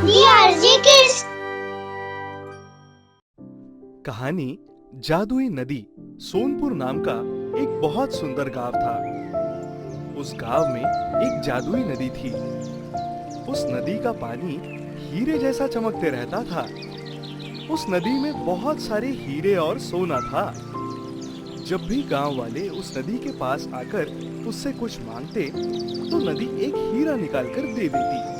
DRG Kids। कहानी जादुई नदी। सोनपुर नाम का एक बहुत सुंदर गांव था। उस गांव में एक जादुई नदी थी। उस नदी का पानी हीरे जैसा चमकते रहता था। उस नदी में बहुत सारे हीरे और सोना था। जब भी गांव वाले उस नदी के पास आकर उससे कुछ मांगते तो नदी एक हीरा निकालकर दे देती।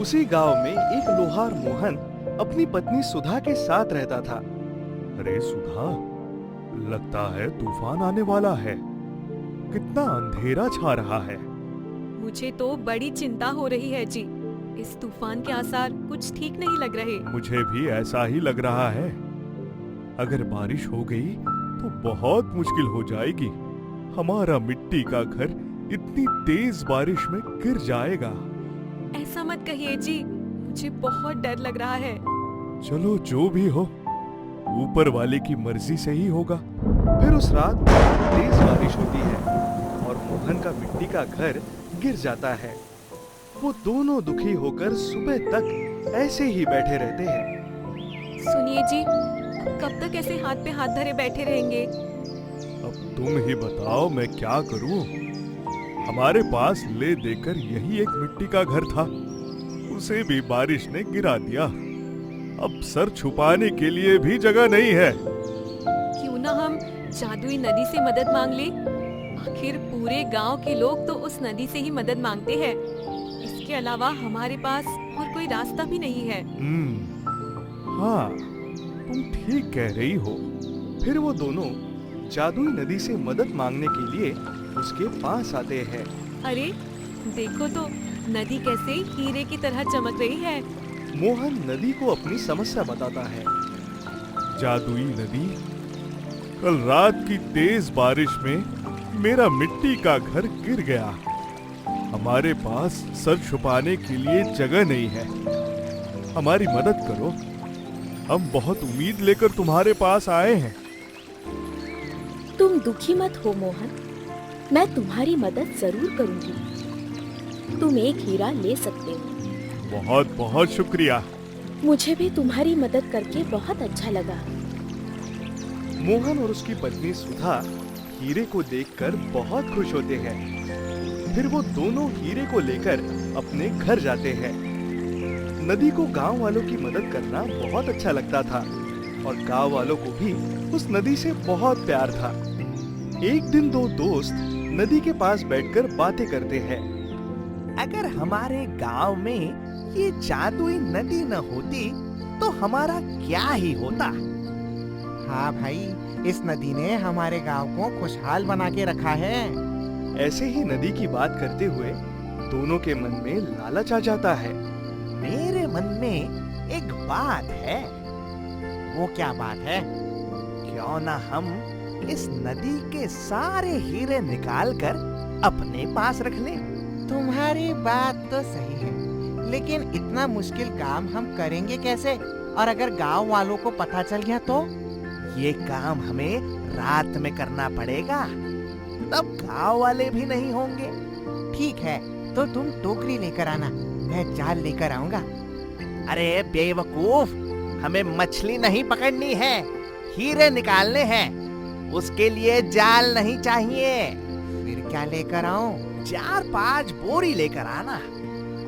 उसी गांव में एक लोहार मोहन अपनी पत्नी सुधा के साथ रहता था। अरे सुधा, लगता है तूफान आने वाला है। कितना अंधेरा छा रहा है। मुझे तो बड़ी चिंता हो रही है जी। इस तूफान के आसार कुछ ठीक नहीं लग रहे। मुझे भी ऐसा ही लग रहा है। अगर बारिश हो गई तो बहुत मुश्किल हो जाएगी। हमारा मिट्टी का घर इतनी तेज बारिश में गिर जाएगा। ऐसा मत कहिए जी, मुझे बहुत डर लग रहा है। चलो जो भी हो, ऊपर वाले की मर्जी से ही होगा। फिर उस रात बहुत तेज बारिश होती है और मोहन का मिट्टी का घर गिर जाता है। वो दोनों दुखी होकर सुबह तक ऐसे ही बैठे रहते हैं। सुनिए जी, कब तक ऐसे हाथ पे हाथ धरे बैठे रहेंगे? अब तुम ही बताओ मैं क्या करूं? हमारे पास ले देकर यही एक मिट्टी का घर था, उसे भी बारिश ने गिरा दिया। अब सर छुपाने के लिए भी जगह नहीं है। क्यों ना हम जादुई नदी से मदद मांग ले? आखिर पूरे गांव के लोग तो उस नदी से ही मदद मांगते हैं। इसके अलावा हमारे पास और कोई रास्ता भी नहीं है। हाँ, तुम ठीक कह रही हो। फिर वो दोनों जादुई नदी से मदद मांगने के लिए उसके पास आते हैं। अरे देखो तो, नदी कैसे हीरे की तरह चमक रही है। मोहन नदी को अपनी समस्या बताता है। जादुई नदी, कल रात की तेज बारिश में मेरा मिट्टी का घर गिर गया। हमारे पास सर छुपाने के लिए जगह नहीं है। हमारी मदद करो। हम बहुत उम्मीद लेकर तुम्हारे पास आए हैं। तुम दुखी मत हो मोहन, मैं तुम्हारी मदद जरूर करूंगी। तुम एक हीरा ले सकते हो। बहुत बहुत शुक्रिया। मुझे भी तुम्हारी मदद करके बहुत अच्छा लगा। मोहन और उसकी पत्नी सुधा हीरे को देखकर बहुत खुश होते हैं। फिर वो दोनों हीरे को लेकर अपने घर जाते हैं। नदी को गांव वालों की मदद करना बहुत अच्छा लगता था और गांव वालों को भी उस नदी से बहुत प्यार था। एक दिन दो दोस्त नदी के पास बैठकर बातें करते हैं। अगर हमारे गांव में ये जादुई नदी न होती तो हमारा क्या ही होता। हाँ भाई, इस नदी ने हमारे गांव को खुशहाल बना के रखा है। ऐसे ही नदी की बात करते हुए दोनों के मन में लालच आ जाता है। मेरे मन में एक बात है। वो क्या बात है? क्यों ना हम इस नदी के सारे हीरे निकालकर अपने पास रख लें। तुम्हारी बात तो सही है, लेकिन इतना मुश्किल काम हम करेंगे कैसे? और अगर गांव वालों को पता चल गया तो? ये काम हमें रात में करना पड़ेगा, तब गांव वाले भी नहीं होंगे। ठीक है, तो तुम टोकरी लेकर आना, मैं जाल लेकर आऊंगा। अरे बेवकूफ, हमें मछली नहीं पकड़नी है, हीरे निकालने हैं। उसके लिए जाल नहीं चाहिए। फिर क्या लेकर आऊं? 4-5 बोरी लेकर आना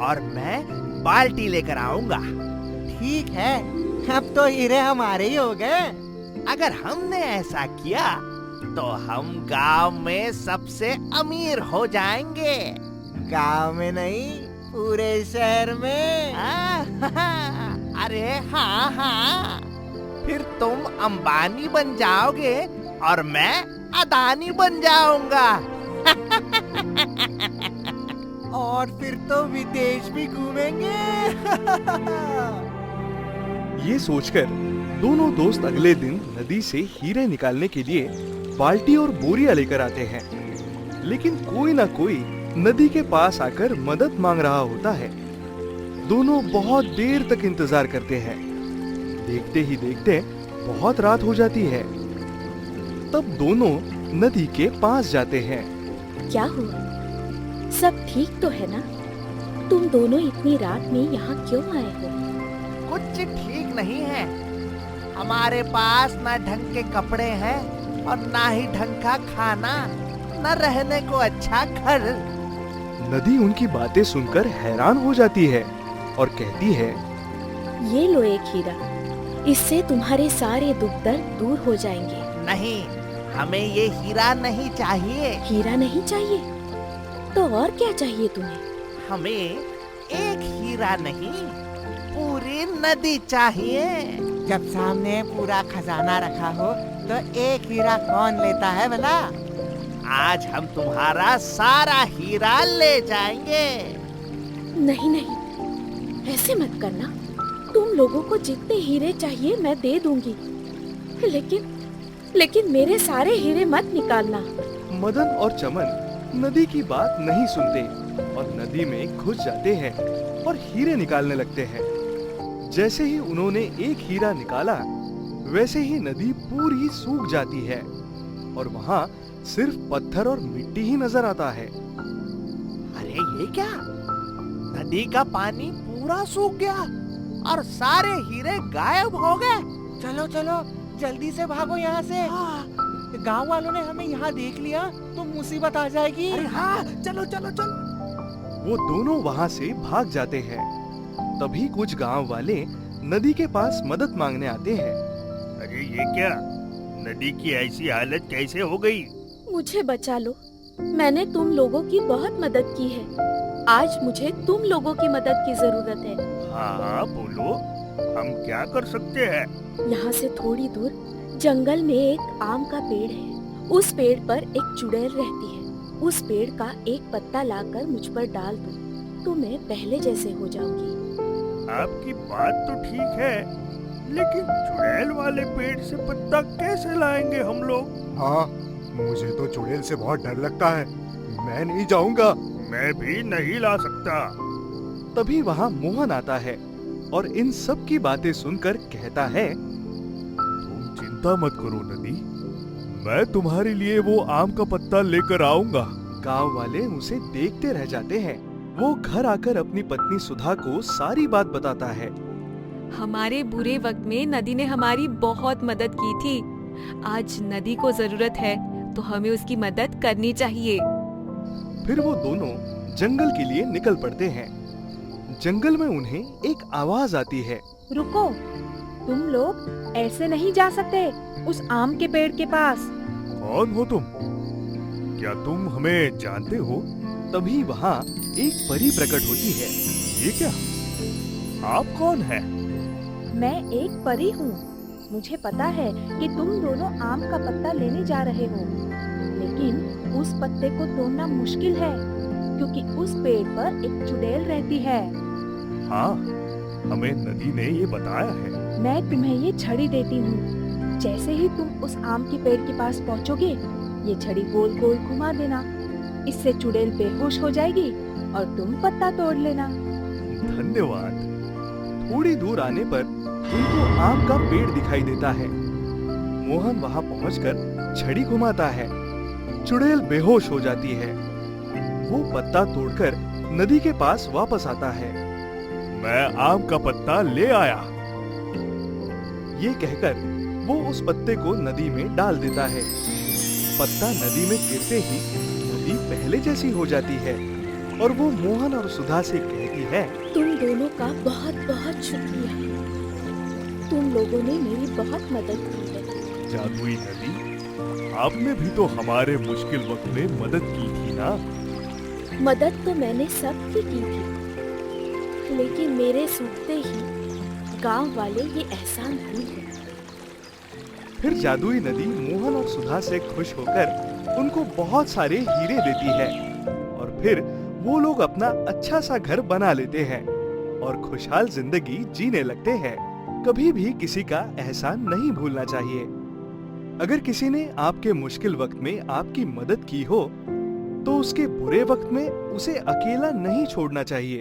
और मैं बाल्टी लेकर आऊंगा। ठीक है, अब तो हीरे हमारे ही हो गए। अगर हमने ऐसा किया तो हम गांव में सबसे अमीर हो जाएंगे। गांव में नहीं, पूरे शहर में। अरे हाँ हाँ, फिर तुम अंबानी बन जाओगे और मैं अदानी बन जाऊंगा। और फिर तो विदेश भी घूमेंगे। ये सोचकर दोनों दोस्त अगले दिन नदी से हीरे निकालने के लिए बाल्टी और बोरियां लेकर आते हैं। लेकिन कोई ना कोई नदी के पास आकर मदद मांग रहा होता है। दोनों बहुत देर तक इंतजार करते हैं। देखते ही देखते बहुत रात हो जाती है। तब दोनों नदी के पास जाते हैं। क्या हुआ? सब ठीक तो है ना? तुम दोनों इतनी रात में यहाँ क्यों आए हो? कुछ ठीक नहीं है। हमारे पास ना ढंग के कपड़े हैं और ना ही ढंग का खाना, न रहने को अच्छा घर। नदी उनकी बातें सुनकर हैरान हो जाती है और कहती है, ये लो एक हीरा, इससे तुम्हारे सारे दुख दर्द दूर हो जाएंगे। नहीं, हमें ये हीरा नहीं चाहिए। हीरा नहीं चाहिए तो और क्या चाहिए तुम्हें? हमें एक हीरा नहीं, पूरी नदी चाहिए। जब सामने पूरा खजाना रखा हो तो एक हीरा कौन लेता है भला? आज हम तुम्हारा सारा हीरा ले जाएंगे। नहीं नहीं, ऐसे मत करना। तुम लोगों को जितने हीरे चाहिए मैं दे दूंगी, लेकिन मेरे सारे हीरे मत निकालना। मदन और चमन नदी की बात नहीं सुनते और नदी में घुस जाते हैं और हीरे निकालने लगते हैं। जैसे ही उन्होंने एक हीरा निकाला, वैसे ही नदी पूरी सूख जाती है और वहाँ सिर्फ पत्थर और मिट्टी ही नजर आता है। अरे ये क्या? नदी का पानी पूरा सूख गया और सारे हीरे गायब हो गए। चलो चलो जल्दी से भागो यहाँ से। गांव वालों ने हमें यहाँ देख लिया तो मुसीबत आ जाएगी। अरे हाँ, चलो चलो चलो। वो दोनों वहाँ से भाग जाते हैं। तभी कुछ गांव वाले नदी के पास मदद मांगने आते हैं। अरे ये क्या? नदी की ऐसी हालत कैसे हो गई? मुझे बचा लो, मैंने तुम लोगों की बहुत मदद की है। आज मुझे तुम लोगों की मदद की जरूरत है। हाँ बोलो, हम क्या कर सकते हैं? यहाँ से थोड़ी दूर जंगल में एक आम का पेड़ है। उस पेड़ पर एक चुड़ैल रहती है। उस पेड़ का एक पत्ता लाकर मुझ पर डाल दो तो मैं पहले जैसे हो जाऊंगी। आपकी बात तो ठीक है, लेकिन चुड़ैल वाले पेड़ से पत्ता कैसे लाएंगे हम लोग? हाँ, मुझे तो चुड़ैल से बहुत डर लगता है, मैं नहीं जाऊंगा। मैं भी नहीं ला सकता। तभी वहाँ मोहन आता है और इन सब की बातें सुनकर कहता है, तुम चिंता मत करो नदी, मैं तुम्हारे लिए वो आम का पत्ता लेकर आऊंगा। गांव वाले उसे देखते रह जाते हैं। वो घर आकर अपनी पत्नी सुधा को सारी बात बताता है। हमारे बुरे वक्त में नदी ने हमारी बहुत मदद की थी। आज नदी को जरूरत है तो हमें उसकी मदद करनी चाहिए। फिर वो दोनों जंगल के लिए निकल पड़ते हैं। जंगल में उन्हें एक आवाज आती है, रुको, तुम लोग ऐसे नहीं जा सकते उस आम के पेड़ के पास। कौन हो तुम? क्या तुम हमें जानते हो? तभी वहाँ एक परी प्रकट होती है। ये क्या? आप कौन हैं? मैं एक परी हूँ। मुझे पता है कि तुम दोनों आम का पत्ता लेने जा रहे हो, लेकिन उस पत्ते को तोड़ना मुश्किल है क्योंकि उस पेड़ पर एक चुड़ैल रहती है। हाँ, हमें नदी ने ये बताया है। मैं तुम्हें ये छड़ी देती हूँ। जैसे ही तुम उस आम के पेड़ के पास पहुँचोगे, ये छड़ी गोल गोल घुमा देना। इससे चुड़ैल बेहोश हो जाएगी और तुम पत्ता तोड़ लेना। धन्यवाद। थोड़ी दूर आने पर उनको आम का पेड़ दिखाई देता है। मोहन वहाँ पहुंचकर छड़ी घुमाता है। चुड़ैल बेहोश हो जाती है। वो पत्ता तोड़कर नदी के पास वापस आता है। मैं आम का पत्ता ले आया। ये कहकर वो उस पत्ते को नदी में डाल देता है। पत्ता नदी में गिरते ही नदी पहले जैसी हो जाती है और वो मोहन और सुधा से कहती है, तुम दोनों का बहुत बहुत शुक्रिया। तुम लोगों ने मेरी बहुत मदद की है। जादुई नदी, आपने भी तो हमारे मुश्किल वक्त में मदद की थी ना? मदद तो मैंने सबकी की थी, लेकिन मेरे सूखते ही गांव वाले ये एहसान भूल गए। फिर जादुई नदी मोहन और सुधा से खुश होकर उनको बहुत सारे हीरे देती है और फिर वो लोग अपना अच्छा सा घर बना लेते हैं और खुशहाल जिंदगी जीने लगते हैं। कभी भी किसी का एहसान नहीं भूलना चाहिए। अगर किसी ने आपके मुश्किल वक्त में आपकी मदद की हो तो उसके बुरे वक्त में उसे अकेला नहीं छोड़ना चाहिए।